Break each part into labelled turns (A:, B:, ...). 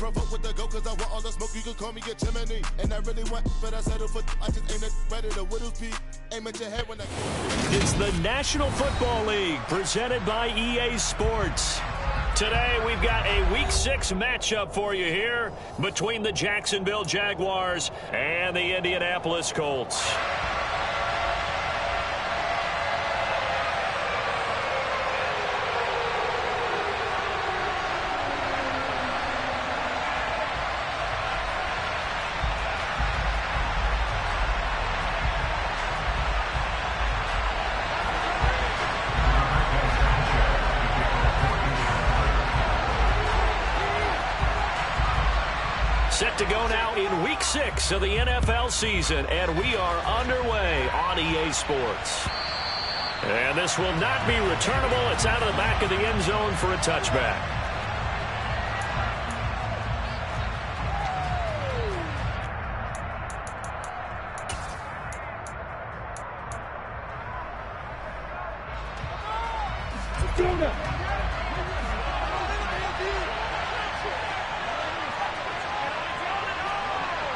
A: provoke with the go, cause I want all the smoke, you can call me a chimney. And I really want, but I settle for, I just ain't ready to whittles be. Aim at your head when I...
B: It's the National Football League, presented by EA Sports. Today, we've got a Week 6 matchup for you here between the Jacksonville Jaguars and the Indianapolis Colts. Set to go now in Week 6 of the NFL season, and we are underway on EA Sports. And this will not be returnable. It's out of the back of the end zone for a touchback.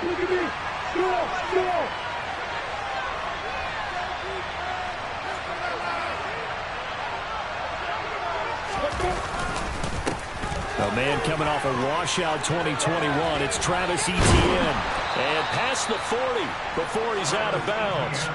C: Look at me. Go.
B: A man coming off a washout 2021. It's Travis Etienne. And past the 40 before he's out of bounds.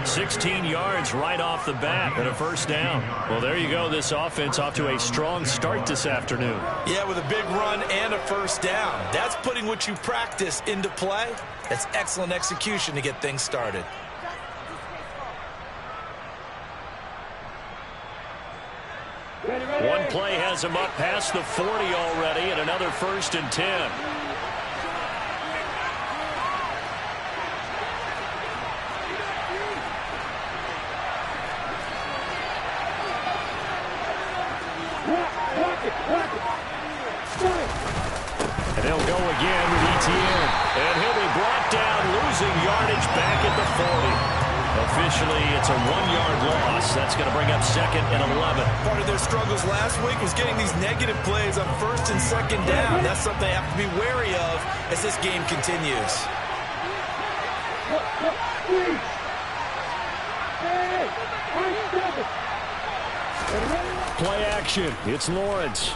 B: 16 yards right off the bat and a first down. Well, there you go. This offense off to a strong start this afternoon.
D: Yeah, with a big run and a first down. That's putting what you practice into play. That's excellent execution to get things started.
B: One play has him up past the 40 already, and another 1st and 10. And he'll go again with Etienne. And he'll be brought down, losing yardage back at the 40. Officially, it's a 1-yard loss. That's going to bring up 2nd and 11.
D: Part of their struggles last week was getting these negative plays on 1st and 2nd down. That's something they have to be wary of as this game continues.
B: Play action. It's Lawrence.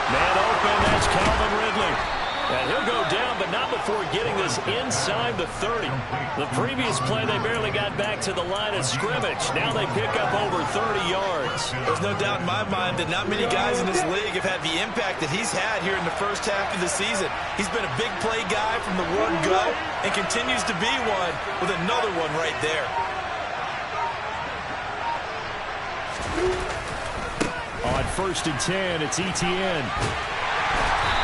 B: Man open. That's Calvin Ridley. And he'll go down, but not before getting this inside the 30. The previous play, they barely got back to the line of scrimmage. Now they pick up over 30 yards.
D: There's no doubt in my mind that not many guys in this league have had the impact that he's had here in the first half of the season. He's been a big play guy from the word go and continues to be one with another one right there.
B: On 1st and 10, it's Etienne.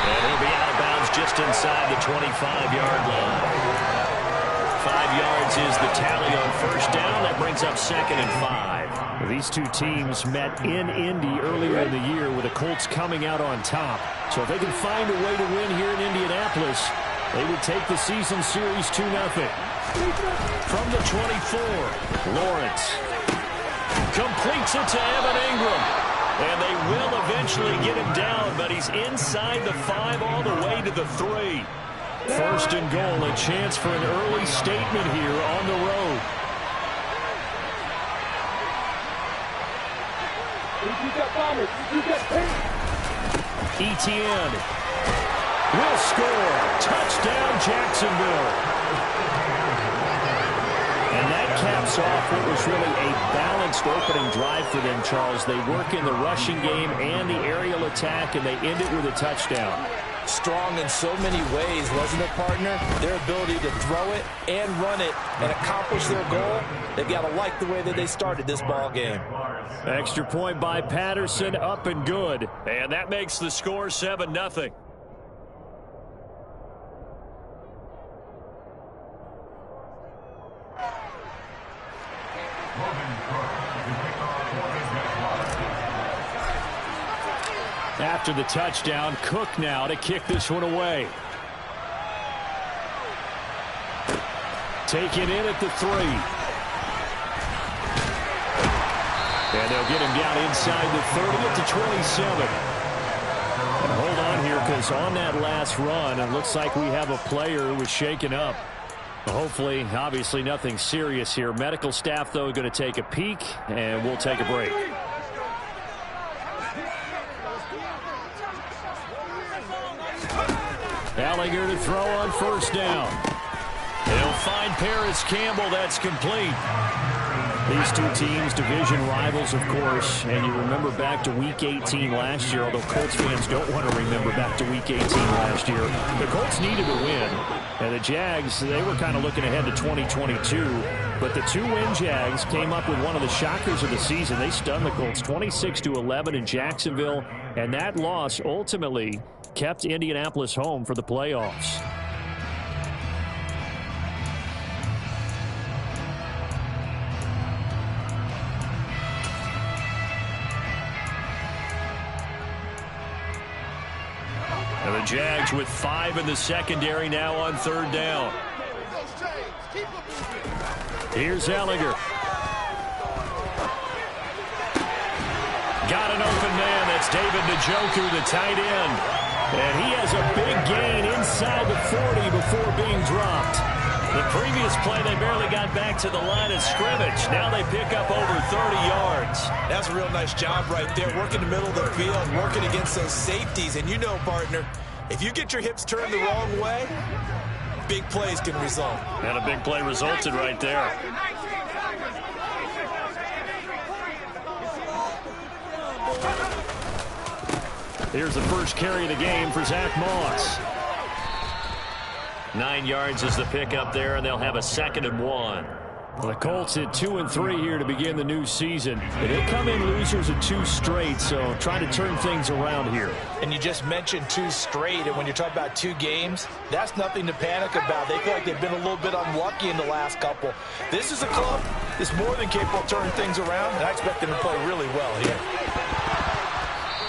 B: And he'll be out of bounds just inside the 25-yard line. 5 yards is the tally on 1st down. That brings up 2nd and 5. These two teams met in Indy earlier in the year with the Colts coming out on top. So if they can find a way to win here in Indianapolis, they would take the season series 2-0. From the 24, Lawrence completes it to Evan Ingram. And they will eventually get him down, but he's inside the 5 all the way to the 3. 1st and goal, a chance for an early statement here on the road. Etienne will score. Touchdown, Jacksonville. And that caps off what was really a balanced opening drive for them, Charles. They work in the rushing game and the aerial attack, and they end it with a touchdown.
D: Strong in so many ways, wasn't it, partner? Their ability to throw it and run it and accomplish their goal, they've got to like the way that they started this ball game.
B: Extra point by Patterson, up and good. And that makes the score 7-0. After the touchdown, Cook now to kick this one away. Taken in at the 3. And they'll get him down inside the 30 at the 27. because on that last run, it looks like we have a player who was shaken up. Hopefully, obviously nothing serious here. Medical staff, though, going to take a peek, and we'll take a break. Gallagher to throw on first down. He'll find Paris Campbell. That's complete. These two teams, division rivals, of course, and you remember back to Week 18 last year, although Colts fans don't want to remember back to Week 18 last year. The Colts needed a win, and the Jags, they were kind of looking ahead to 2022, but the two-win Jags came up with one of the shockers of the season. They stunned the Colts 26-11 in Jacksonville, and that loss ultimately kept Indianapolis home for the playoffs. And the Jags with 5 in the secondary now on third down. Here's Gallagher. Got an open man. That's David Njoku, the tight end. And he has a big gain inside the 40 before being dropped. The previous play, they barely got back to the line of scrimmage. Now they pick up over 30 yards.
D: That's a real nice job right there, working the middle of the field, working against those safeties. And you know, partner, if you get your hips turned the wrong way, big plays can result.
B: And a big play resulted right there. Here's the first carry of the game for Zach Moss. 9 yards is the pickup there, and they'll have a 2nd and 1. Well, the Colts hit 2 and 3 here to begin the new season. They did come in losers of 2 straight, so trying to turn things around here.
D: And you just mentioned 2 straight, and when you're talking about 2 games, that's nothing to panic about. They feel like they've been a little bit unlucky in the last couple. This is a club that's more than capable of turning things around, and I expect them to play really well here.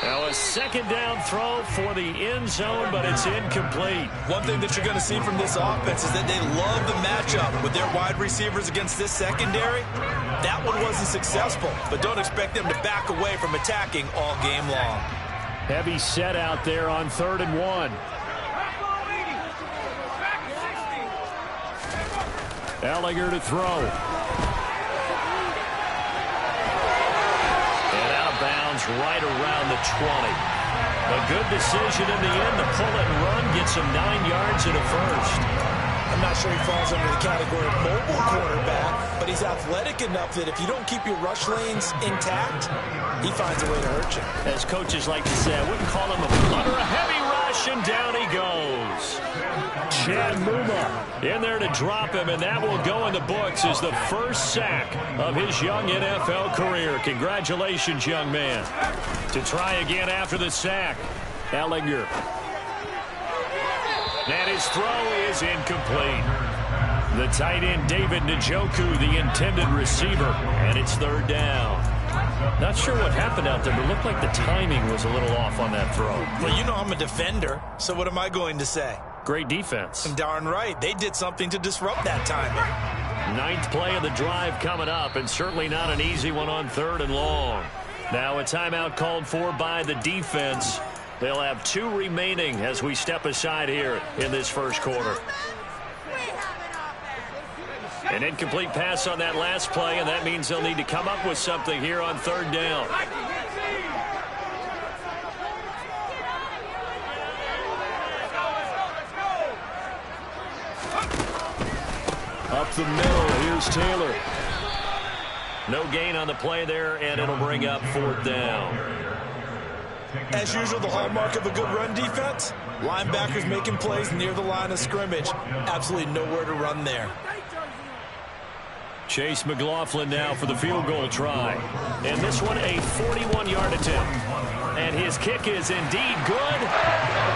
B: Now a 2nd down throw for the end zone, but it's incomplete.
D: One thing that you're going to see from this offense is that they love the matchup with their wide receivers against this secondary. That one wasn't successful, but don't expect them to back away from attacking all game long.
B: Heavy set out there on 3rd and 1. Gallagher to throw. Right around the 20. A good decision in the end to pull it and run, gets him 9 yards and a first.
D: I'm not sure he falls under the category of mobile quarterback, but he's athletic enough that if you don't keep your rush lanes intact, he finds a way to hurt you.
B: As coaches like to say, I wouldn't call him under a heavy rush, and down he goes. Chad Muma in there to drop him, and that will go in the books as the first sack of his young NFL career. Congratulations, young man. To try again after the sack, Gallagher. And his throw is incomplete. The tight end, David Njoku, the intended receiver, and it's 3rd down. Not sure what happened out there, but it looked like the timing was a little off on that throw.
D: Well, you know I'm a defender, so what am I going to say?
B: Great defense.
D: And darn right, they did something to disrupt that timing.
B: 9th play of the drive coming up, and certainly not an easy one on 3rd and long. Now a timeout called for by the defense. They'll have 2 remaining as we step aside here in this first quarter. An incomplete pass on that last play, and that means they'll need to come up with something here on 3rd down. Up the middle, here's Taylor. No gain on the play there, and it'll bring up 4th down.
D: As usual, the hallmark of a good run defense, linebackers making plays near the line of scrimmage. Absolutely nowhere to run there.
B: Chase McLaughlin now for the field goal try. And this one a 41-yard attempt. And his kick is indeed good.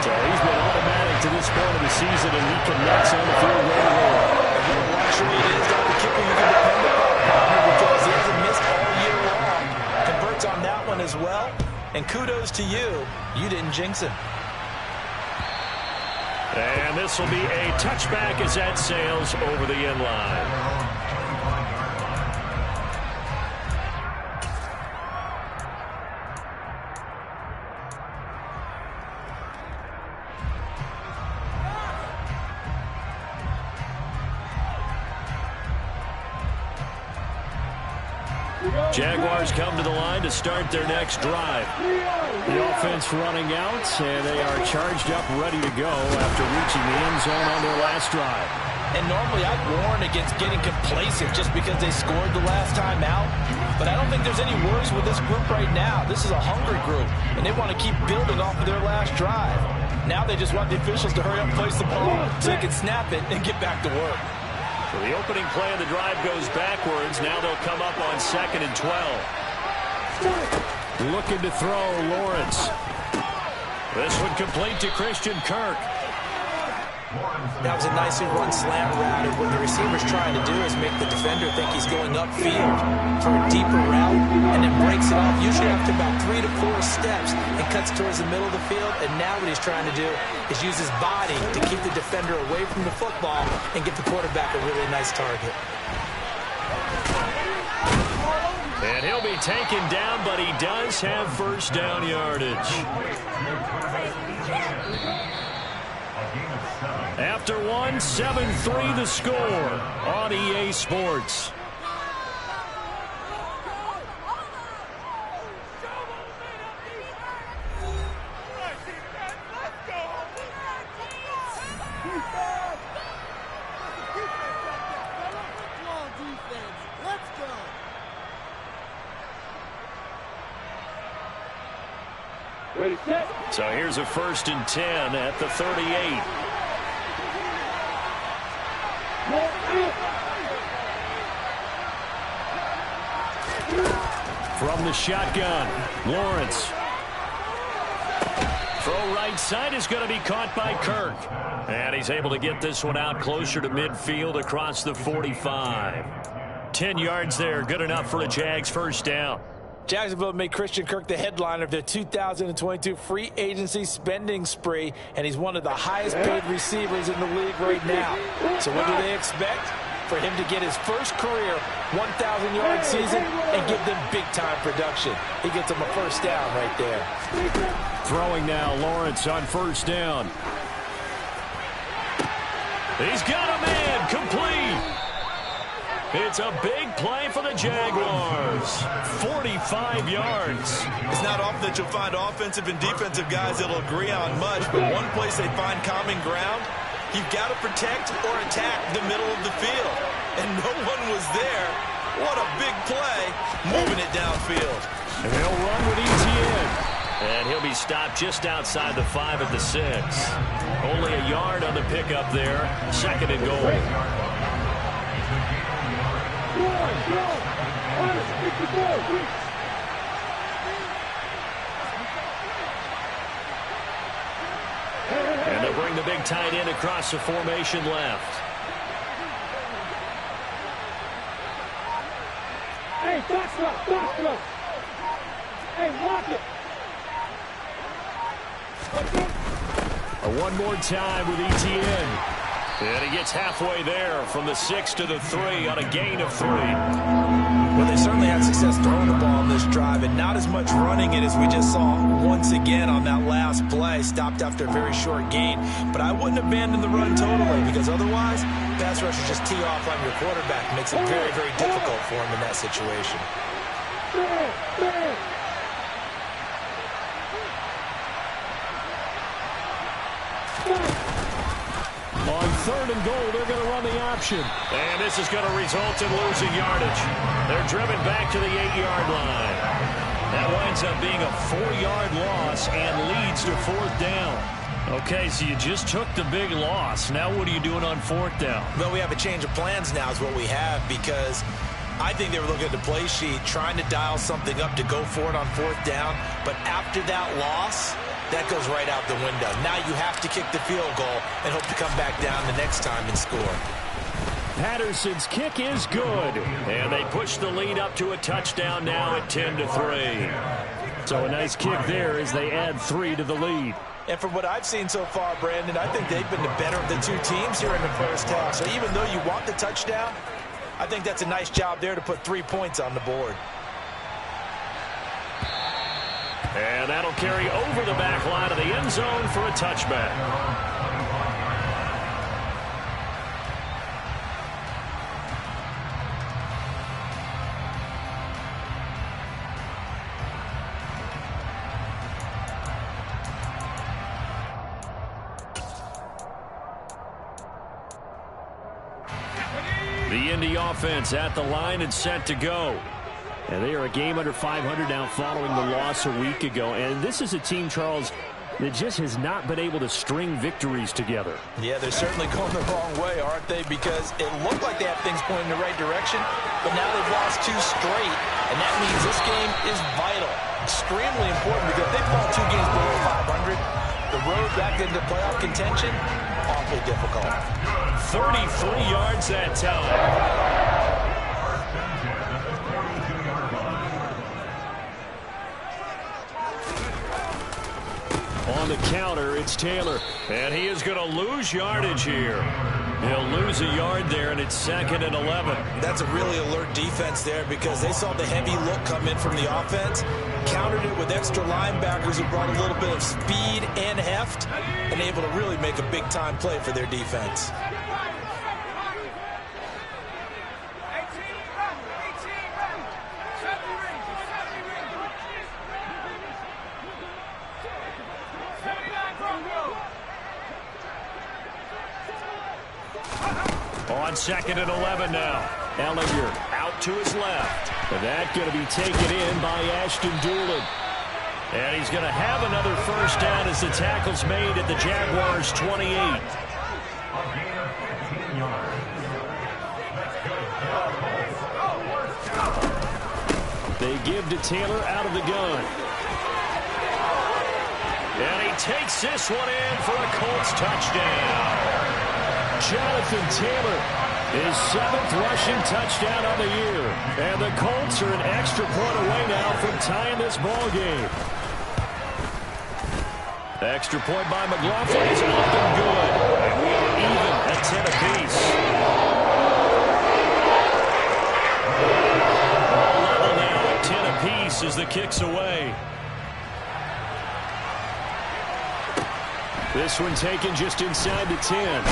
B: So he's been automatic to this point of the season, and he connects on the field goal roll.
D: Luxury it is to have a kicker you can depend upon, because he hasn't missed all year long. Converts on that one as well. And kudos to you. You didn't jinx him.
B: And this will be a touchback as that sails over the end line. Jaguars come to the line to start their next drive. The offense running out, and they are charged up, ready to go after reaching the end zone on their last drive.
D: And normally I'd warn against getting complacent just because they scored the last time out. But I don't think there's any worries with this group right now. This is a hungry group, and they want to keep building off of their last drive. Now they just want the officials to hurry up and place the ball so they can snap it and get back to work.
B: So the opening play of the drive goes backwards. Now they'll come up on 2nd and 12. Looking to throw, Lawrence. This one complete to Christian Kirk.
D: That was a nicely run slant route, and what the receiver's trying to do is make the defender think he's going upfield for a deeper route, and then breaks it off, usually after about 3 to 4 steps, and cuts towards the middle of the field. And now what he's trying to do is use his body to keep the defender away from the football and get the quarterback a really nice target.
B: And he'll be taken down, but he does have first down yardage. After one, 7-3 the score on EA Sports. So here's a 1st and 10 at the 38. From the shotgun, Lawrence. Throw right side is going to be caught by Kirk. And he's able to get this one out closer to midfield across the 45. 10 yards there, good enough for a Jags first down.
D: Jacksonville made Christian Kirk the headliner of their 2022 free agency spending spree, and he's one of the highest paid receivers in the league right now. So what do they expect? For him to get his first career 1,000-yard season and give them big-time production. He gets them a first down right there.
B: Throwing now, Lawrence on first down. He's got a man, complete. It's a big play for the Jaguars. 45 yards.
D: It's not often that you'll find offensive and defensive guys that'll agree on much, but one place they find common ground, you've got to protect or attack the middle of the field. And no one was there. What a big play, moving it downfield.
B: And they'll run with ETN. And he'll be stopped just outside the 5 at the 6. Only a yard on the pickup there. 2nd and goal. And they'll bring the big tight end across the formation left.
C: Hey, back. Hey, lock it.
B: One more time with ETN. And he gets halfway there from the 6 to the 3 on a gain of 3.
D: Well, they certainly had success throwing the ball on this drive, and not as much running it as we just saw once again on that last play. Stopped after a very short gain. But I wouldn't abandon the run totally, because otherwise, pass rushers just tee off on your quarterback. Makes it very, very difficult for him in that situation.
B: On 3rd and goal, they're going to run the option. And this is going to result in losing yardage. They're driven back to the 8-yard line. That winds up being a 4-yard loss and leads to 4th down. Okay, so you just took the big loss. Now what are you doing on 4th down?
D: Well, we have a change of plans now is what we have, because I think they were looking at the play sheet, trying to dial something up to go for it on 4th down. But after that loss, that goes right out the window. Now you have to kick the field goal and hope to come back down the next time and score.
B: Patterson's kick is good. And they push the lead up to a touchdown now at 10-3. So a nice kick there as they add 3 to the lead.
D: And from what I've seen so far, Brandon, I think they've been the better of the two teams here in the first half. So even though you want the touchdown, I think that's a nice job there to put 3 points on the board.
B: And that'll carry over the back line of the end zone for a touchback. Indy offense at the line and set to go. And they are a game under 500 now following the loss a week ago. And this is a team, Charles, that just has not been able to string victories together.
D: Yeah, they're certainly going the wrong way, aren't they? Because it looked like they have things pointing in the right direction, but now they've lost 2 straight, and that means this game is vital. Extremely important, because if they fall 2 games below 500, the road back into playoff contention, awfully difficult.
B: 33 yards that time. On the counter, it's Taylor, and he is going to lose yardage here. He'll lose a yard there, and it's 2nd and 11.
D: That's a really alert defense there, because they saw the heavy look come in from the offense, countered it with extra linebackers who brought a little bit of speed and heft, and able to really make a big-time play for their defense.
B: On 2nd and 11 now. Ellinger out to his left. And that's going to be taken in by Ashton Doolin. And he's going to have another first down as the tackle's made at the Jaguars' 28. They give to Taylor out of the gun. And he takes this one in for a Colts touchdown. Jonathan Taylor, his 7th rushing touchdown of the year. And the Colts are an extra point away now from tying this ball game. Extra point by McLaughlin is up and good. And we are even at 10 apiece. All level now at 10 apiece as the kick's away. This one taken just inside the 10.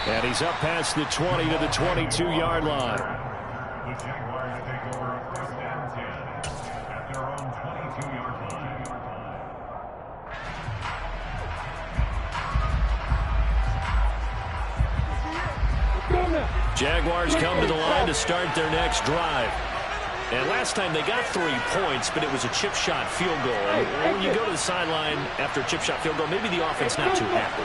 B: And he's up past the 20 to the 22-yard line.
E: The Jaguars take over 1st and 10 at their own 22-yard line.
B: Jaguars come to the line to start their next drive. And last time they got 3 points, but it was a chip shot field goal. And when you go to the sideline after a chip shot field goal, maybe the offense not too happy.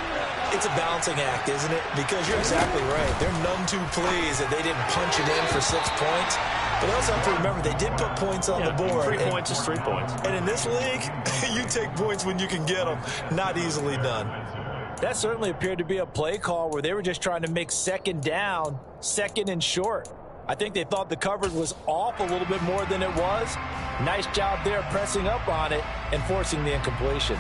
D: It's a balancing act, isn't it? Because you're exactly right. They're none too pleased that they didn't punch it in for 6 points. But also have to remember, they did put points on the board.
B: 3 points is 3 points.
D: And in this league, you take points when you can get them. Not easily done. That certainly appeared to be a play call where they were just trying to make 2nd down, 2nd and short. I think they thought the coverage was off a little bit more than it was. Nice job there pressing up on it and forcing the incompletion.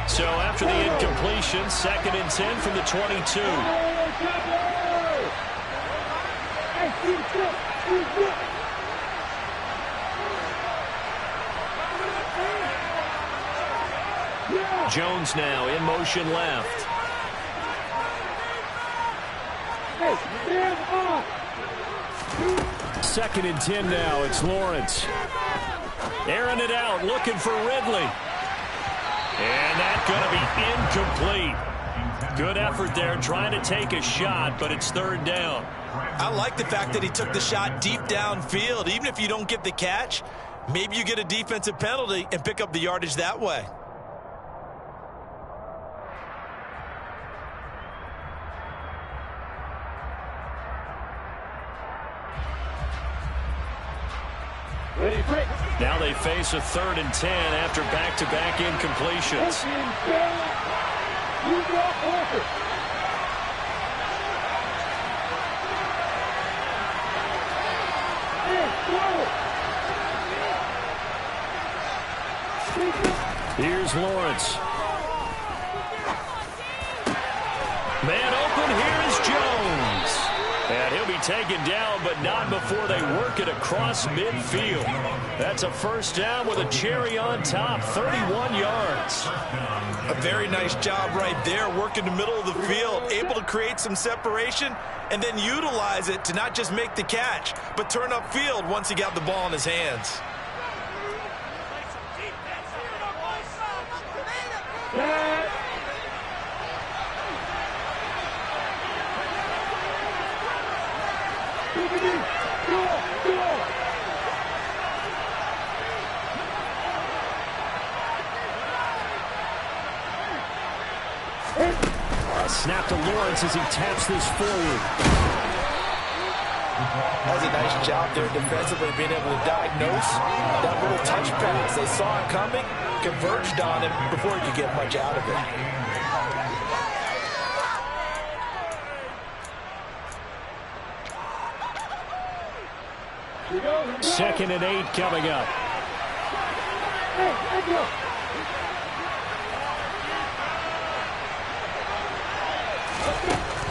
B: So after the incompletion, 2nd and 10 from the 22. Jones now in motion left. 2nd and 10 now. It's Lawrence. Airing it out, looking for Ridley. And that's going to be incomplete. Good effort there, trying to take a shot, but it's 3rd down.
D: I like the fact that he took the shot deep downfield. Even if you don't get the catch, maybe you get a defensive penalty and pick up the yardage that way.
B: Now they face a 3rd and 10 after back-to-back incompletions. Here's Lawrence. Man open, here is Jones. And he'll be taken down, but not before they work it across midfield. That's a first down with a cherry on top, 31 yards.
D: A very nice job right there, working the middle of the field, able to create some separation, and then utilize it to not just make the catch, but turn upfield once he got the ball in his hands.
C: Set. Go.
B: A snap to Lawrence as he taps this forward.
D: That was a nice job there defensively, being able to diagnose that little touch pass. They saw it coming, converged on him before he could get much out of it.
B: Second and 8 coming up.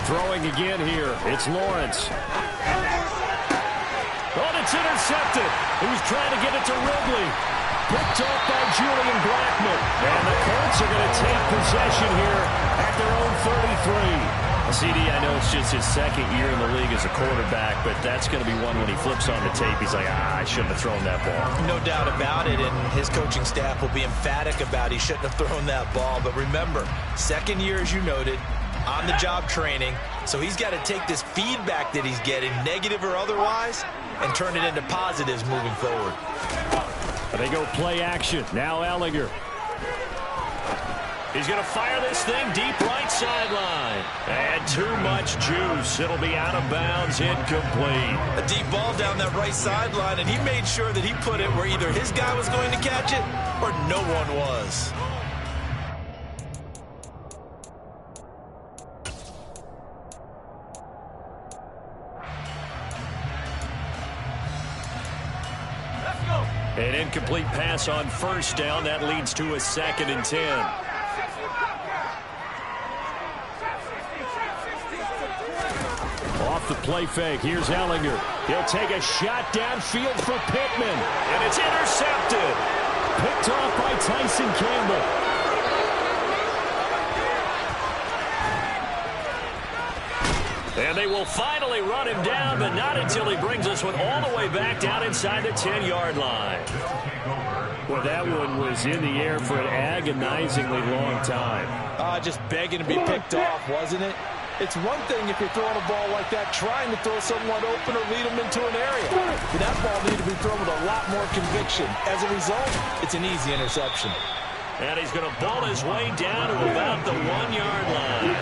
B: Throwing again here. It's Lawrence. Oh, it's intercepted. He was trying to get it to Ridley. Picked off by Julian Blackman. And the Colts are going to take possession here at their own 33. CD, I know it's just his second year in the league as a quarterback, but that's going to be one when he flips on the tape. He's like, I shouldn't have thrown that ball.
D: No doubt about it, and his coaching staff will be emphatic about he shouldn't have thrown that ball. But remember, second year, as you noted, on-the-job training, so he's got to take this feedback that he's getting, negative or otherwise, and turn it into positives moving forward.
B: They go play action. Now Ellinger. He's going to fire this thing deep right sideline. And too much juice. It'll be out of bounds, incomplete.
D: A deep ball down that right sideline, and he made sure that he put it where either his guy was going to catch it or no one was.
B: An incomplete pass on first down. That leads to a 2nd and 10. Off the play fake. Here's Ellinger. He'll take a shot downfield for Pittman. And it's intercepted. Picked off by Tyson Campbell. And they will finally run him down, but not until he brings this one all the way back down inside the 10-yard line. Well, that one was in the air for an agonizingly long time.
D: Just begging to be picked off, wasn't it? It's one thing if you're throwing a ball like that, trying to throw someone open or lead them into an area. But that ball needed to be thrown with a lot more conviction. As a result, it's an easy interception.
B: And he's going to ball his way down to about the 1-yard line.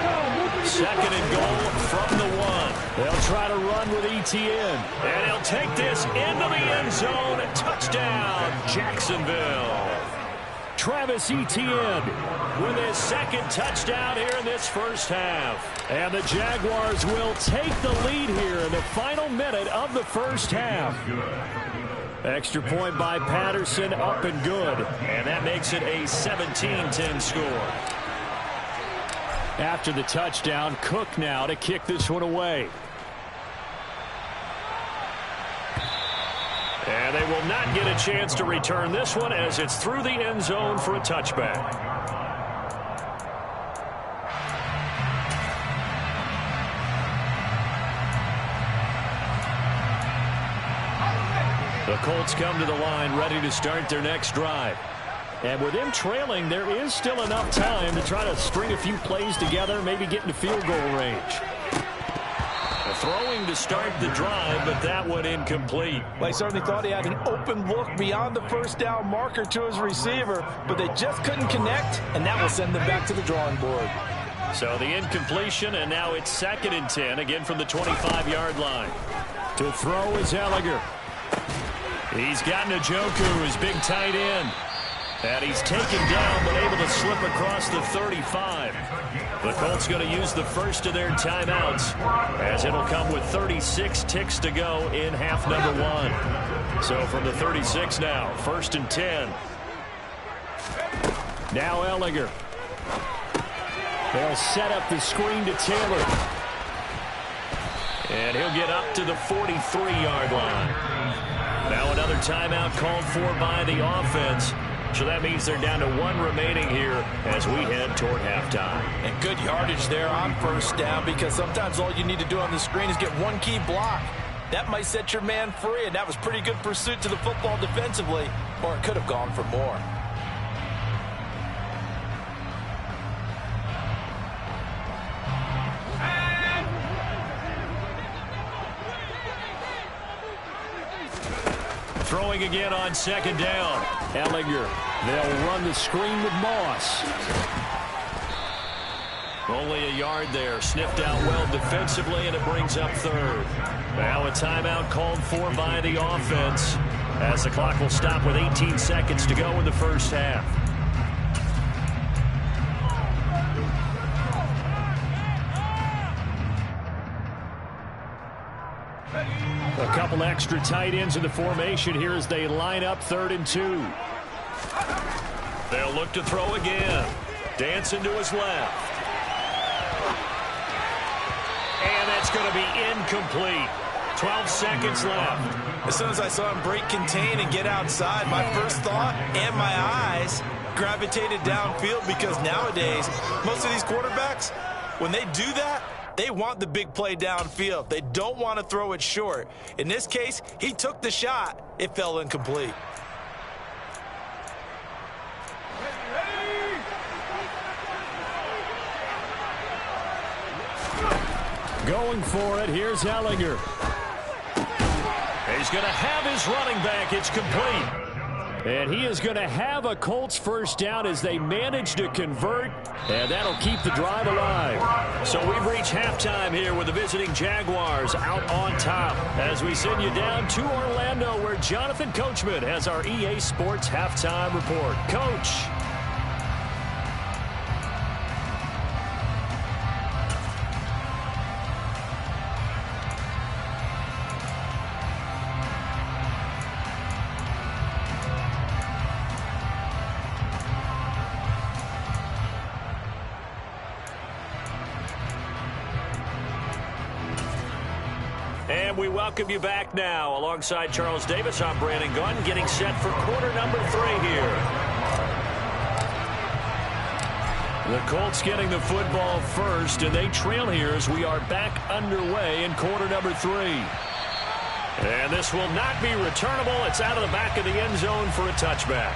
B: 2nd and goal from the 1. They'll try to run with ETN. And he'll take this into the end zone. Touchdown, Jacksonville. Travis Etienne with his 2nd touchdown here in this first half. And the Jaguars will take the lead here in the final minute of the first half. Extra point by Patterson, up and good. And that makes it a 17-10 score. After the touchdown, Cook now to kick this one away. And they will not get a chance to return this one as it's through the end zone for a touchback. The Colts come to the line ready to start their next drive. And with them trailing, there is still enough time to try to string a few plays together, maybe get into field goal range. Throwing to start the drive, but that one incomplete.
D: Well, he certainly thought he had an open look beyond the first down marker to his receiver, but they just couldn't connect, and that will send them back to the drawing board.
B: So the incompletion, and now it's 2nd and 10, again from the 25-yard line. To throw is Ellinger. He's got Njoku, his big tight end. And he's taken down, but able to slip across the 35. The Colts going to use the first of their timeouts, as it'll come with 36 ticks to go in half number 1. So from the 36 now, 1st and 10. Now Ellinger. They'll set up the screen to Taylor. And he'll get up to the 43-yard line. Now another timeout called for by the offense. So that means they're down to 1 remaining here as we head toward halftime.
D: And good yardage there on first down, because sometimes all you need to do on the screen is get one key block. That might set your man free, and that was pretty good pursuit to the football defensively, or it could have gone for more.
B: Throwing again on second down.
F: Ellinger. They'll run the screen with Moss.
B: Only a yard there. Sniffed out well defensively, and it brings up third. Now a timeout called for by the offense, as the clock will stop with 18 seconds to go in the first half.
F: A couple extra tight ends in the formation here as they line up 3rd and 2.
B: They'll look to throw again. Dancing to his left. And that's going to be incomplete. 12 seconds left.
D: As soon as I saw him break contain and get outside, my first thought and my eyes gravitated downfield, because nowadays, most of these quarterbacks, when they do that, they want the big play downfield. They don't want to throw it short. In this case, he took the shot. It fell incomplete.
F: Going for it, here's Ellinger.
B: He's going to have his running back. It's complete.
F: And he is going to have a Colts first down as they manage to convert, and that'll keep the drive alive.
B: So we've reached halftime here with the visiting Jaguars out on top, as we send you down to Orlando, where Jonathan Coachman has our EA Sports halftime report. Coach. And we welcome you back now. Alongside Charles Davis, I'm Brandon Gunn, getting set for quarter number 3 here. The Colts getting the football first, and they trail here as we are back underway in quarter number 3. And this will not be returnable. It's out of the back of the end zone for a touchback.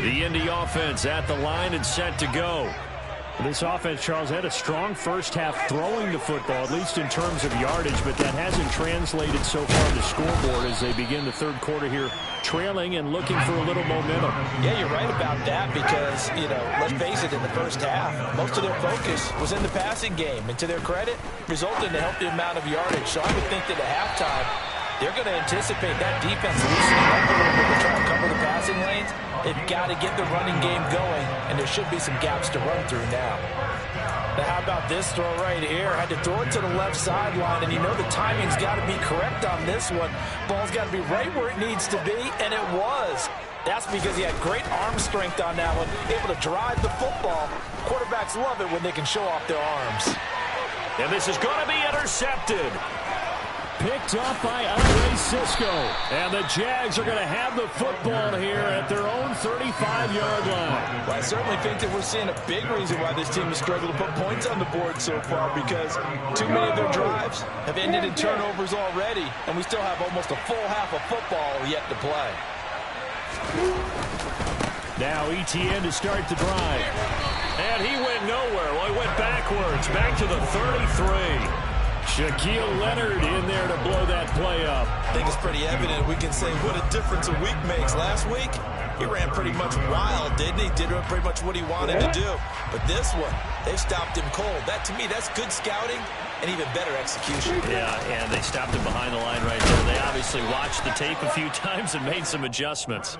B: The Indy offense at the line and set to go.
F: This offense, Charles, had a strong first half throwing the football, at least in terms of yardage, but that hasn't translated so far to scoreboard as they begin the third quarter here, trailing and looking for a little momentum.
D: Yeah, you're right about that because, let's face it, in the first half, most of their focus was in the passing game. And to their credit, resulted in a healthy amount of yardage. So I would think that at halftime, they're going to anticipate that defense loosening up a little bit to try to cover the passing lanes. They've got to get the running game going, and there should be some gaps to run through now. Now, how about this throw right here? Had to throw it to the left sideline, and the timing's got to be correct on this one. Ball's got to be right where it needs to be, and it was. That's because he had great arm strength on that one, able to drive the football. Quarterbacks love it when they can show off their arms.
B: And this is going to be intercepted.
F: Picked up by Andre Cisco. And the Jags are going to have the football here at their own 35-yard line.
D: Well, I certainly think that we're seeing a big reason why this team has struggled to put points on the board so far, because too many of their drives have ended in turnovers already, and we still have almost a full half of football yet to play.
F: Now Etienne to start the drive.
B: And he went nowhere. Well, he went backwards, back to the 33.
F: Shaquille Leonard in there to blow that play up.
D: I think it's pretty evident we can say what a difference a week makes. Last week, he ran pretty much wild, didn't he? Did pretty much what he wanted to do. But this one, they stopped him cold. That, to me, that's good scouting and even better execution.
B: Yeah, and they stopped him behind the line right there. They obviously watched the tape a few times and made some adjustments.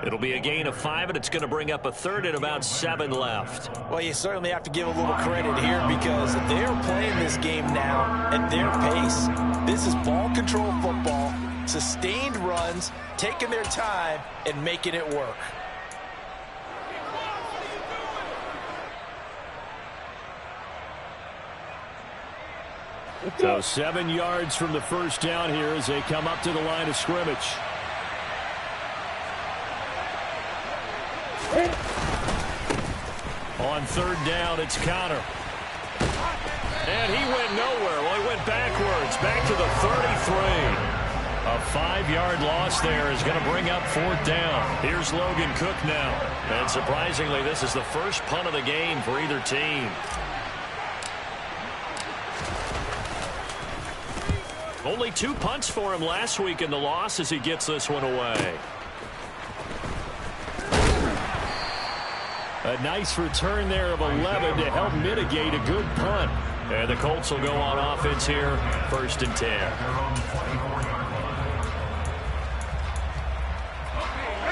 B: It'll be a gain of 5, and it's going to bring up a third and about 7 left.
D: Well, you certainly have to give a little credit here because they're playing this game now at their pace. This is ball control football, sustained runs, taking their time, and making it work.
F: So 7 yards from the first down here as they come up to the line of scrimmage. On third down, it's Connor.
B: And he went nowhere. Well, he went backwards, back to the 33.
F: A 5-yard loss there is going to bring up 4th down. Here's Logan Cook now.
B: And surprisingly, this is the first punt of the game for either team. Only 2 punts for him last week in the loss as he gets this one away.
F: A nice return there of 11 to help mitigate a good punt.
B: And the Colts will go on offense here, 1st and 10.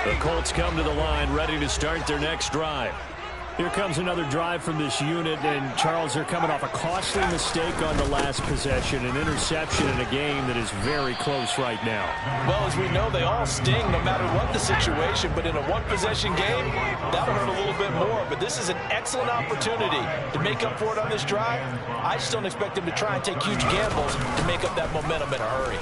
F: The Colts come to the line ready to start their next drive. Here comes another drive from this unit, and Charles, they're coming off a costly mistake on the last possession, an interception in a game that is very close right now.
D: Well, as we know, they all sting no matter what the situation, but in a one-possession game, that'll hurt a little bit more. But this is an excellent opportunity to make up for it on this drive. I just don't expect them to try and take huge gambles to make up that momentum in a hurry.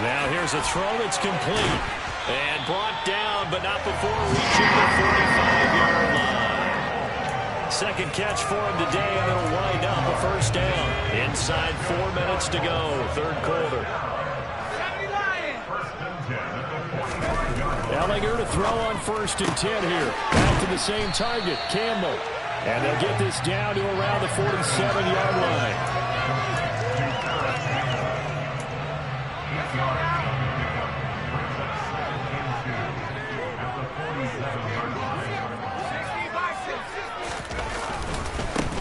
F: Now here's a throw that's complete.
B: And brought down, but not before reaching the 45-yard line. Second catch for him today, and it'll wind up a 1st down. Inside 4 minutes to go, 3rd quarter.
F: Ellinger to throw on 1st and 10 here. Back to the same target, Campbell. And they'll get this down to around the 47-yard line.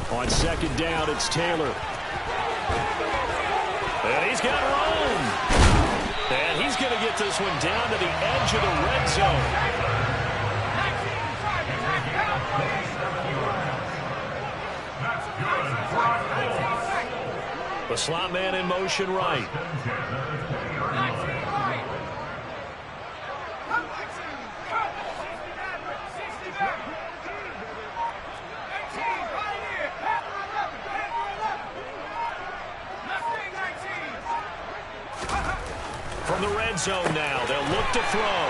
F: On 2nd down, it's Taylor.
B: And he's got room. And he's going to get this one down to the edge of the red zone. The slot man in motion right. From the red zone now, they'll look to throw.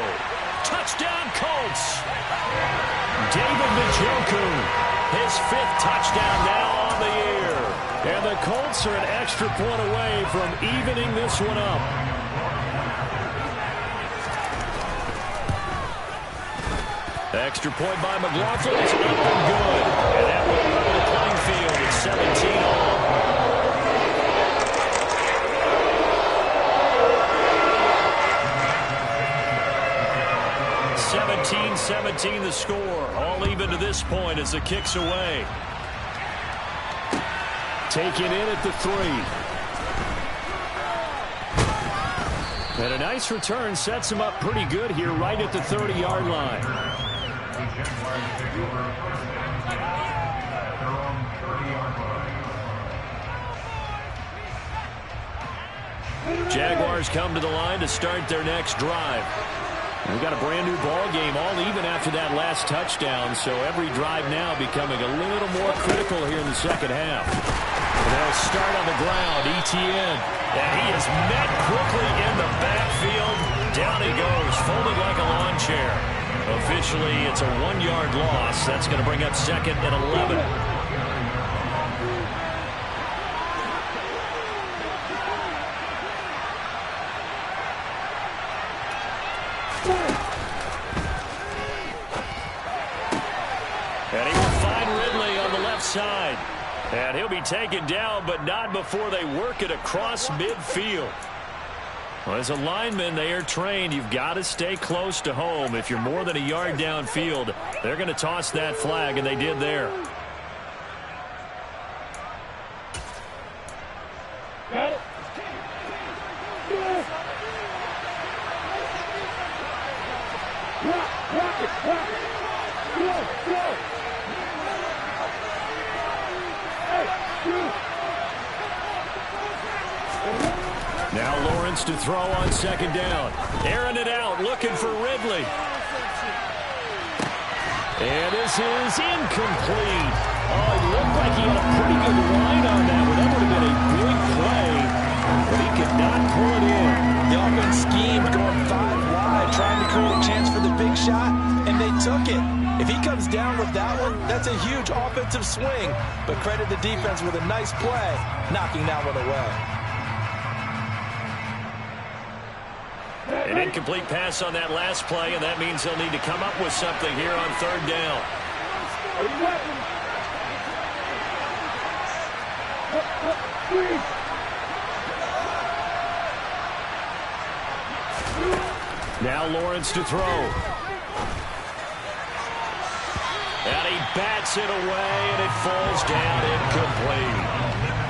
B: Touchdown, Colts.
F: David Njoku, his 5th touchdown now on the year. And the Colts are an extra point away from evening this one up. Extra point by McLaughlin is up and good. And that will level the playing field at 17 all. 17-17 the score. All even to this point as the kick's away. Taken in at the 3. And a nice return sets him up pretty good here right at the 30-yard line. Jaguars come to the line to start their next drive. We've got a brand-new ball game, all even after that last touchdown, so every drive now becoming a little more critical here in the second half. And they'll start on the ground, Etienne.
B: And he is met quickly in the backfield. Down he goes, folded like a lawn chair. Officially, it's a 1-yard loss. That's going to bring up 2nd and 11. And he will find Ridley on the left side. And he'll be taken down, but not before they work it across midfield. Well, as a lineman, they are trained. You've got to stay close to home. If you're more than a yard downfield, they're going to toss that flag, and they did there.
C: Got it. Rock it. Go.
F: Now Lawrence to throw on 2nd down. Airing it out, looking for Ridley. And this is incomplete. Oh, it looked like he had a pretty good line on that one. That would have been a big play, but he could not pull it in.
D: The offense schemed going 5 wide, trying to create a chance for the big shot, and they took it. If he comes down with that one, that's a huge offensive swing. But credit the defense with a nice play, knocking that one away.
B: An incomplete pass on that last play, and that means they'll need to come up with something here on third down.
F: Now Lawrence to throw.
B: And he bats it away, and it falls down incomplete.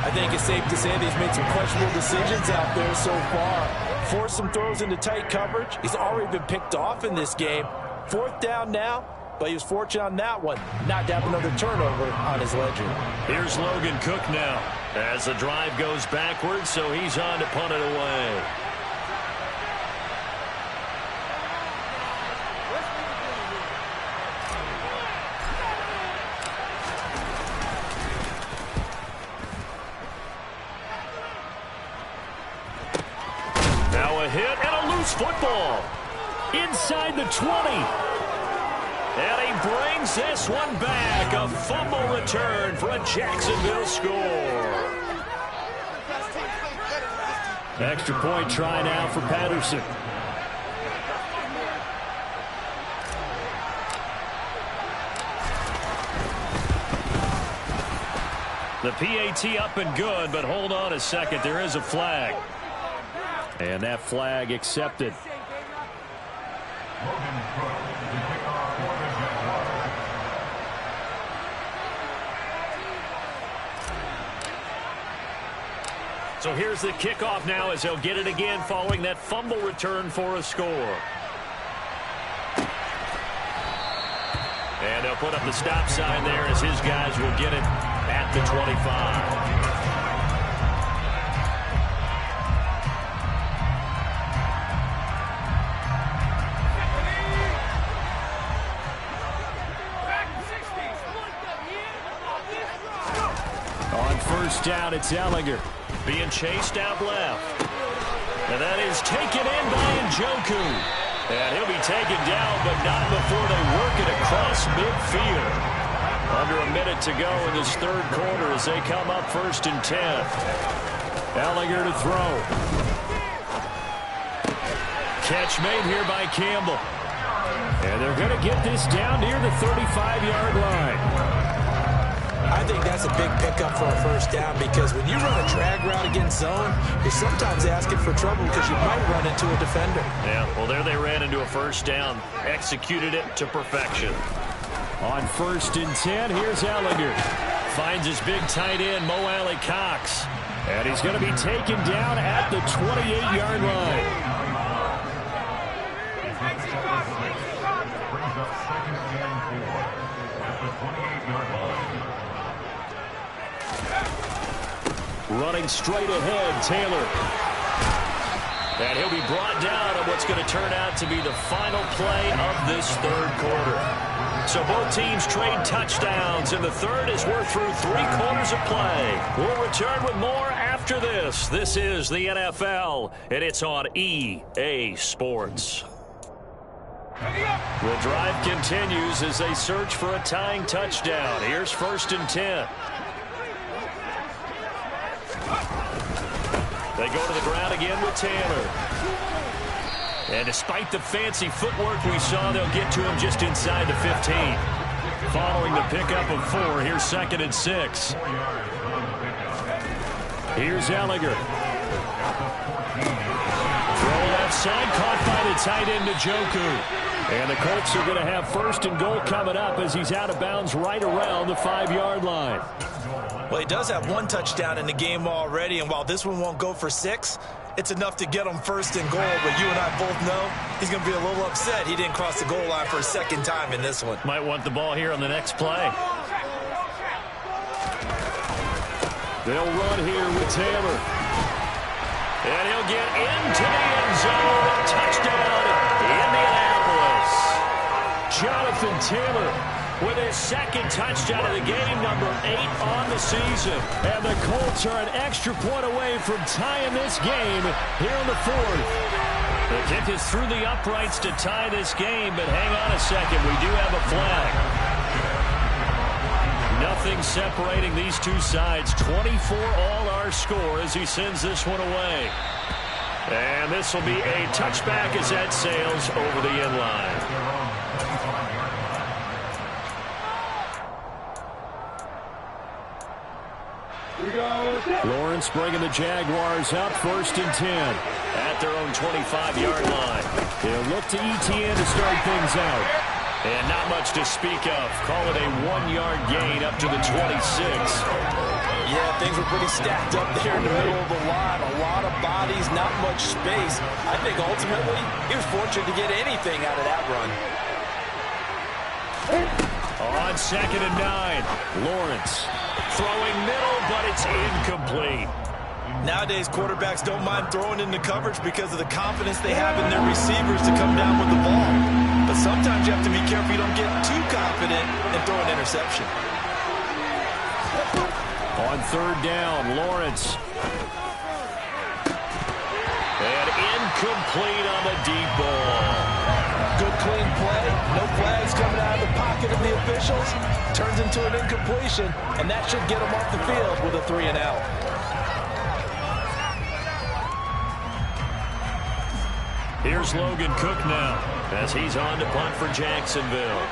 D: I think it's safe to say that he's made some questionable decisions out there so far. Forced some throws into tight coverage. He's already been picked off in this game. Fourth down now, but he was fortunate on that one. Not to have another turnover on his ledger.
B: Here's Logan Cook now as the drive goes backwards, so he's on to punt it away. Hit and a loose football inside the 20. And he brings this one back. A fumble return for a Jacksonville score.
F: Extra point try now for Patterson.
B: The PAT up and good, but hold on a second. There is a flag.
F: And that flag accepted.
B: So here's the kickoff now as they'll get it again following that fumble return for a score. And they'll put up the stop sign there as his guys will get it at the 25.
F: First down, it's Ellinger.
B: Being chased out left. And that is taken in by Njoku. And he'll be taken down, but not before they work it across midfield. Under a minute to go in this third quarter as they come up 1st and 10.
F: Ellinger to throw.
B: Catch made here by Campbell.
F: And they're going to get this down near the 35-yard line.
D: I think that's a big pickup for a first down because when you run a drag route against zone, you're sometimes asking for trouble because you might run into a defender.
B: Yeah, well, there they ran into a first down. Executed it to perfection.
F: On 1st and 10, here's Ellinger.
B: Finds his big tight end, Mo Alley Cox.
F: And he's going to be taken down at the 28-yard line.
E: Brings up 2nd and 4 at the 28-yard line.
B: Running straight ahead, Taylor. And he'll be brought down on what's going to turn out to be the final play of this third quarter. So both teams trade touchdowns, and the third is we're through 3 quarters of play. We'll return with more after this. This is the NFL, and it's on EA Sports. The drive continues as they search for a tying touchdown. Here's 1st and 10. They go to the ground again with Taylor. And despite the fancy footwork we saw, they'll get to him just inside the 15. Following the pickup of 4, here's 2nd and 6.
F: Here's Ellinger.
B: Throw left side, caught by the tight end Njoku.
F: And the Colts are going to have 1st and goal coming up as he's out of bounds right around the 5-yard line.
D: Well, he does have 1 touchdown in the game already, and while this one won't go for 6, it's enough to get him 1st and goal. But you and I both know he's going to be a little upset he didn't cross the goal line for a 2nd time in this one.
B: Might want the ball here on the next play.
F: They'll run here with Taylor.
B: And he'll get into the end zone. Touchdown, Indianapolis.
F: Jonathan Taylor with his 2nd touchdown of the game, number 8 on the season. And the Colts are an extra point away from tying this game here in the 4th.
B: The kick is through the uprights to tie this game, but hang on a second. We do have a flag. Nothing separating these two sides. 24 all our score as he sends this one away. And this will be a touchback as that sails over the end line.
F: Lawrence bringing the Jaguars up, 1st and 10.
B: At their own 25-yard line.
F: They'll look to ETN to start things out.
B: And not much to speak of. Call it a 1-yard gain up to the 26.
D: Yeah, things were pretty stacked up there in the middle of the line. A lot of bodies, not much space. I think ultimately he was fortunate to get anything out of that run.
B: On 2nd and 9, Lawrence throwing middle, but it's incomplete.
D: Nowadays, quarterbacks don't mind throwing into coverage because of the confidence they have in their receivers to come down with the ball. But sometimes you have to be careful you don't get too confident and throw an interception.
F: On 3rd down, Lawrence.
B: And incomplete on the deep ball.
D: Good clean play. No flags coming out of the pocket of the officials. Turns into an incompletion, and that should get them off the field with a 3-and-out.
B: Here's Logan Cook now as he's on to punt for Jacksonville.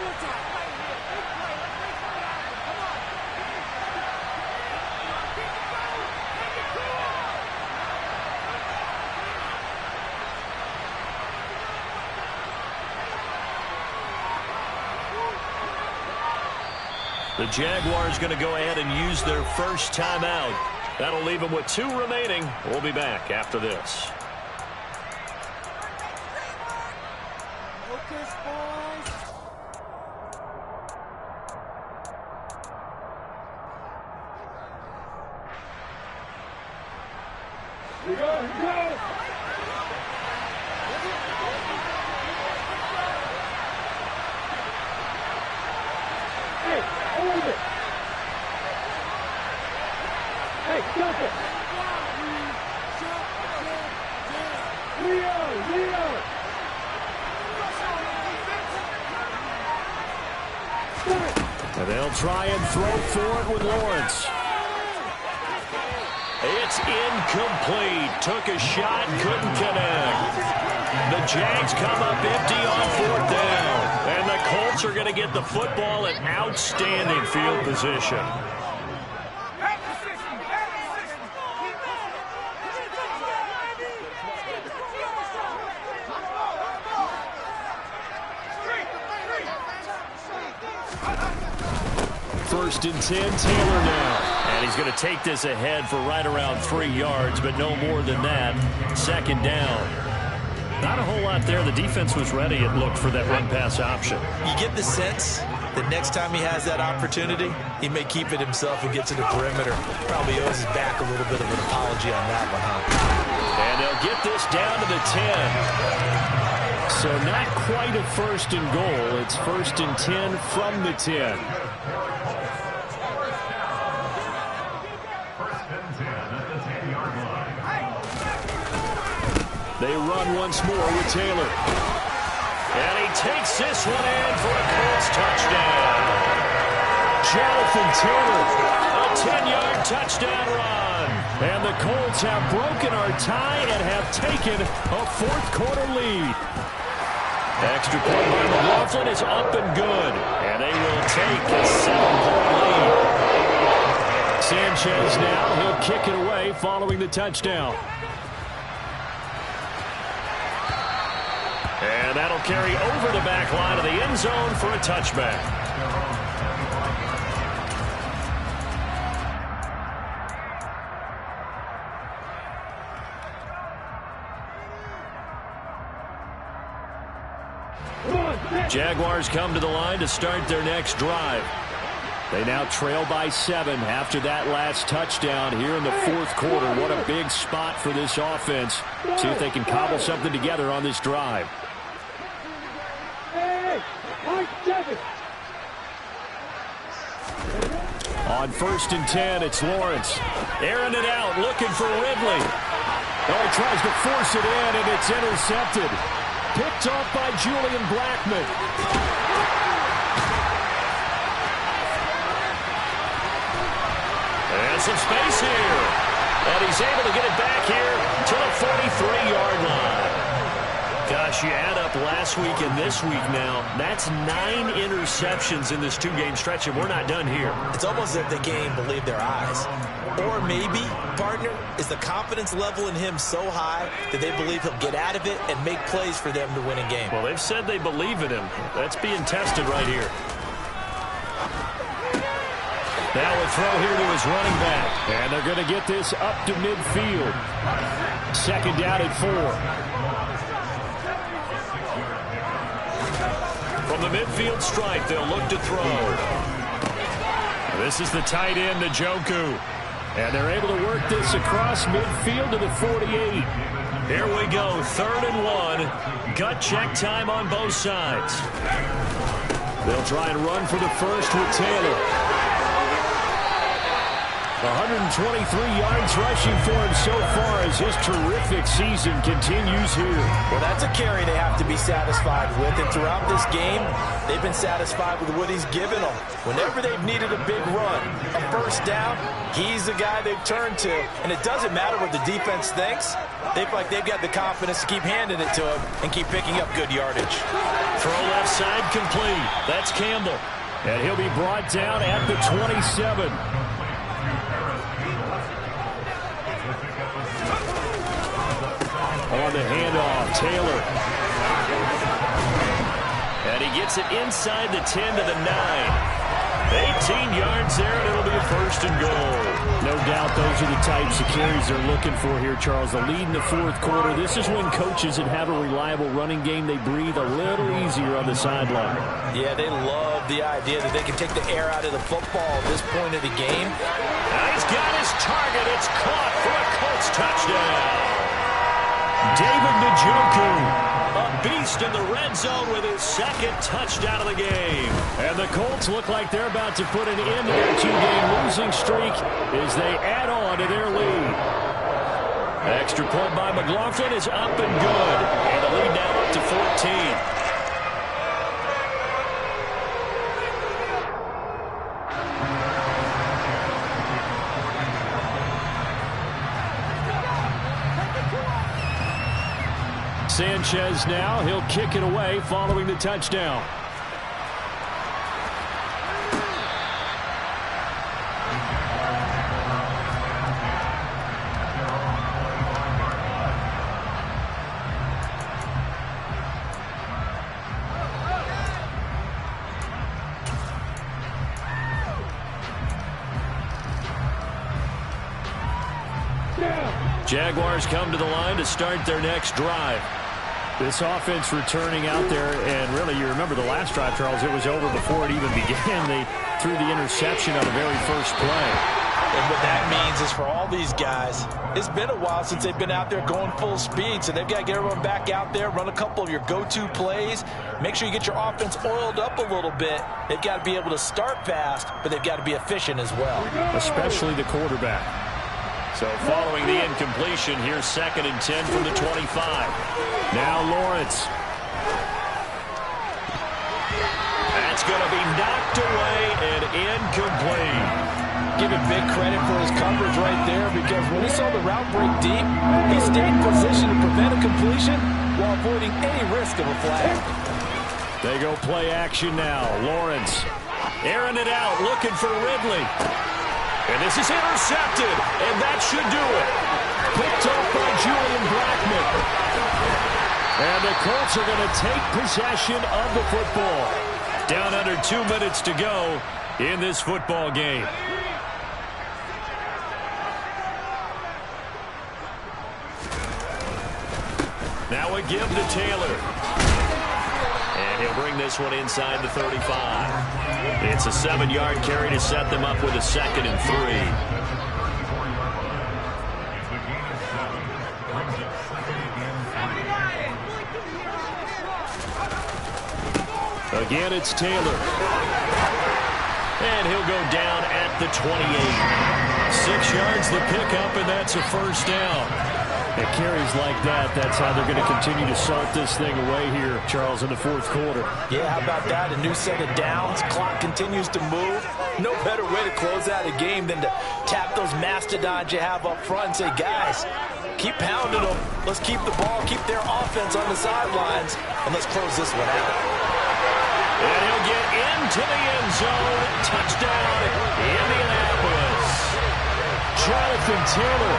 B: The Jaguars going to go ahead and use their first timeout. That'll leave them with 2 remaining. We'll be back after this.
F: And they'll try and throw for it with Lawrence.
B: It's incomplete. Took a shot, couldn't connect. The Jags come up empty on 4th down. And the Colts are going to get the football in outstanding field position.
F: First and 10, Taylor now.
B: And he's going to take this ahead for right around 3 yards, but no more than that. 2nd down. Not a whole lot there. The defense was ready, it looked, for that run-pass option.
D: You get the sense that next time he has that opportunity, he may keep it himself and get to the perimeter. Probably owes his back a little bit of an apology on that one, huh?
B: And they'll get this down to the 10.
F: So not quite a 1st and goal. It's 1st and 10 from the 10. They run once more with Taylor.
B: And he takes this one in for a Colts touchdown.
F: Jonathan Taylor.
B: A 10-yard touchdown run.
F: And the Colts have broken our tie and have taken a 4th quarter lead.
B: Extra point by McLaughlin is up and good. And they will take a 7-point lead.
F: Sanchez now, he'll kick it away following the touchdown.
B: And that'll carry over the back line of the end zone for a touchback. Jaguars come to the line to start their next drive.
F: They now trail by 7 after that last touchdown here in the 4th quarter. What a big spot for this offense. See if they can cobble something together on this drive. On 1st and 10, it's Lawrence.
B: Airing it out, looking for Ridley.
F: Oh, he tries to force it in, and it's intercepted. Picked off by Julian Blackman.
B: And some space here. And he's able to get it back here to the 43-yard Yes, you add up last week and this week now. That's 9 interceptions in this 2-game stretch, and we're not done here.
D: It's almost as if they can't even believe their eyes. Or maybe, partner, is the confidence level in him so high that they believe he'll get out of it and make plays for them to win a game.
B: Well, they've said they believe in him. That's being tested right here. Now a throw here to his running back.
F: And they're going to get this up to midfield. Second down and 4.
B: From the midfield stripe, they'll look to throw.
F: This is the tight end, Njoku. And they're able to work this across midfield to the 48.
B: Here we go, 3rd and 1. Gut check time on both sides.
F: They'll try and run for the first with Taylor. 123 yards rushing for him so far as his terrific season continues here.
D: Well, that's a carry they have to be satisfied with, and throughout this game, they've been satisfied with what he's given them. Whenever they've needed a big run, a first down, he's the guy they've turned to, and it doesn't matter what the defense thinks. They feel like they've got the confidence to keep handing it to him and keep picking up good yardage.
B: Throw left side complete. That's Campbell.
F: And he'll be brought down at the 27. On the handoff, Taylor.
B: And he gets it inside the 10 to the 9. 18 yards there, and it'll be a 1st and goal.
F: No doubt those are the types of carries they're looking for here, Charles. The lead in the 4th quarter. This is when coaches that have a reliable running game, they breathe a little easier on the sideline.
D: Yeah, they love the idea that they can take the air out of the football at this point of the game.
B: Now he's got his target. It's caught for a Colts touchdown. David Njoku, a beast in the red zone with his 2nd touchdown of the game.
F: And the Colts look like they're about to put an end to their 2-game losing streak as they add on to their lead. Extra point by McLaughlin is up and good.
B: And the lead now up to 14.
F: Sanchez now, he'll kick it away following the touchdown.
B: Jaguars come to the line to start their next drive.
F: This offense returning out there, and really, you remember the last drive, Charles, it was over before it even began. They threw the interception on the very first play.
D: And what that means is for all these guys, it's been a while since they've been out there going full speed, so they've got to get everyone back out there, run a couple of your go-to plays, make sure you get your offense oiled up a little bit. They've got to be able to start fast, but they've got to be efficient as well.
F: Especially the quarterback.
B: So following the incompletion, here's 2nd and 10 from the 25.
F: Now Lawrence.
B: That's going to be knocked away and incomplete.
D: Give him big credit for his coverage right there, because when he saw the route break deep, he stayed in position to prevent a completion while avoiding any risk of a flag.
F: They go play action now. Lawrence airing it out, looking for Ridley.
B: And this is intercepted, and that should do it.
F: Picked off by Julian Blackman. And the Colts are going to take possession of the football.
B: Down under 2 minutes to go in this football game. Now a give to Taylor. And he'll bring this one inside the 35. It's a 7-yard carry to set them up with a 2nd and
F: 3. Again, it's Taylor.
B: And he'll go down at the 28.
F: 6 yards the pickup, and that's a first down. At carries like that, that's how they're going to continue to salt this thing away here, Charles, in the 4th quarter.
D: Yeah, how about that? A new set of downs. Clock continues to move. No better way to close out a game than to tap those mastodons you have up front and say, guys, Keep pounding them. Let's keep the ball, keep their offense on the sidelines, and let's close this one out.
B: And he'll get into the end zone. Touchdown, Indianapolis.
F: Jonathan Taylor,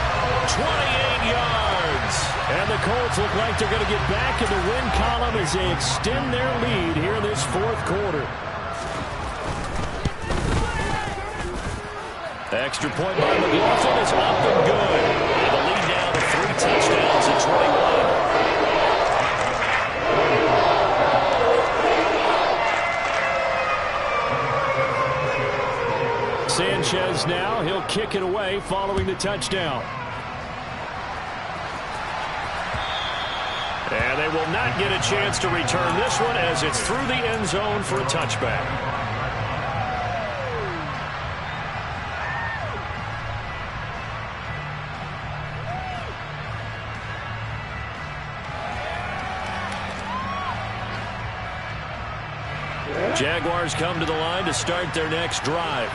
F: 28 yards. And the Colts look like they're going to get back in the win column as they extend their lead here in this fourth quarter. Extra point by McLaughlin is up and good. And the lead down to 3 touchdowns at 21. Sanchez now, he'll kick it away following the touchdown. And they will not get a chance to return this one as it's through the end zone for a touchback. Jaguars come to the line to start their next drive.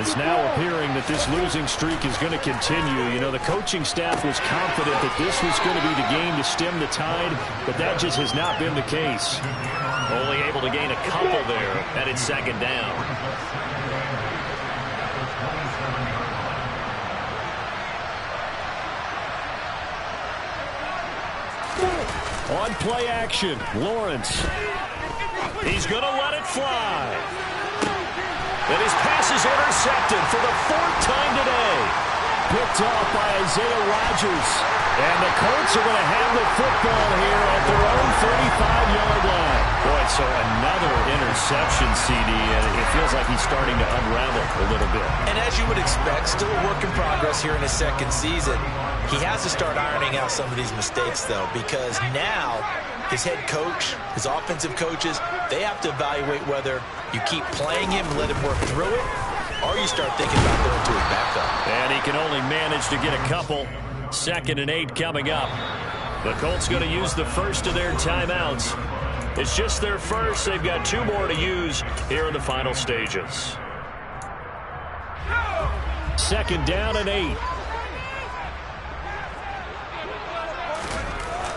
F: It's now appearing that this losing streak is going to continue. You know, the coaching staff was confident that this was going to be the game to stem the tide, but that just has not been the case.
B: Only able to gain a couple there, and it's second down.
F: On play action, Lawrence.
B: He's going to let it fly. And his pass is intercepted for the 4th time today.
F: Picked off by Isaiah Rodgers. And the Colts are going to have the football here at their own 35-yard line.
B: Boy, so another interception, CD, and it feels like he's starting to unravel a little bit.
D: And as you would expect, still a work in progress here in his second season. He has to start ironing out some of these mistakes, though, because now his head coach, his offensive coaches, they have to evaluate whether you keep playing him and let him work through it, or you start thinking about going to his backup.
B: And he can only manage to get a couple. 2nd and 8 coming up. The Colts going to use the first of their timeouts. It's just their first. They've got 2 more to use here in the final stages.
F: 2nd down and 8.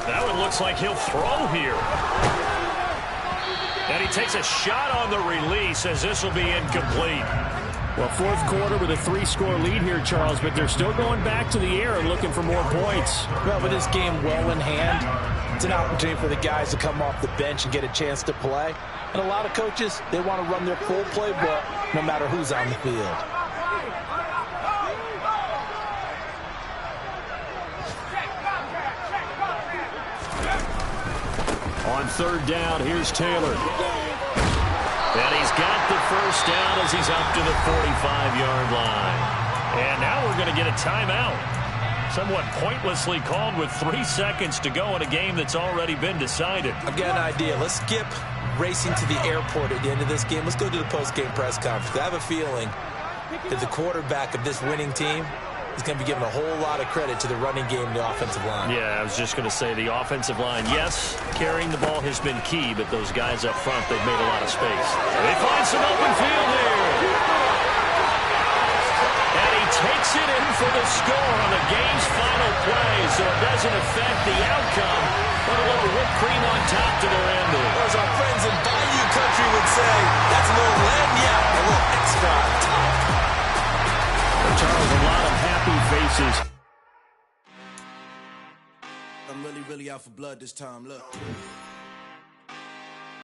B: That one looks like he'll throw here. And he takes a shot on the release as this will be incomplete.
F: Well, fourth quarter with a 3-score lead here, Charles, but they're still going back to the air and looking for more points.
G: Well, with this game well in hand, it's an opportunity for the guys to come off the bench and get a chance to play. And a lot of coaches, they want to run their full playbook no matter who's on the field.
F: On 3rd down, here's Taylor.
B: And he's got the first down as he's up to the 45-yard line. And now we're going to get a timeout. Somewhat pointlessly called with 3 seconds to go in a game that's already been decided.
D: I've got an idea. Let's skip racing to the airport at the end of this game. Let's go to the post-game press conference. I have a feeling that the quarterback of this winning team is going to be given a whole lot of credit to the running game and the offensive line.
B: Yeah, I was just going to say the offensive line, yes, carrying the ball has been key, but those guys up front, they've made a lot of space. They find some open field here. And he takes it in for the score on the game's final play, so it doesn't affect the outcome, but a little whipped cream on top to their ending.
D: Or as our friends in Bayou Country would say, that's a little lagniappe, a little extra on top.
F: Charles, a lot of happy faces.
A: I'm really out for blood this time, look.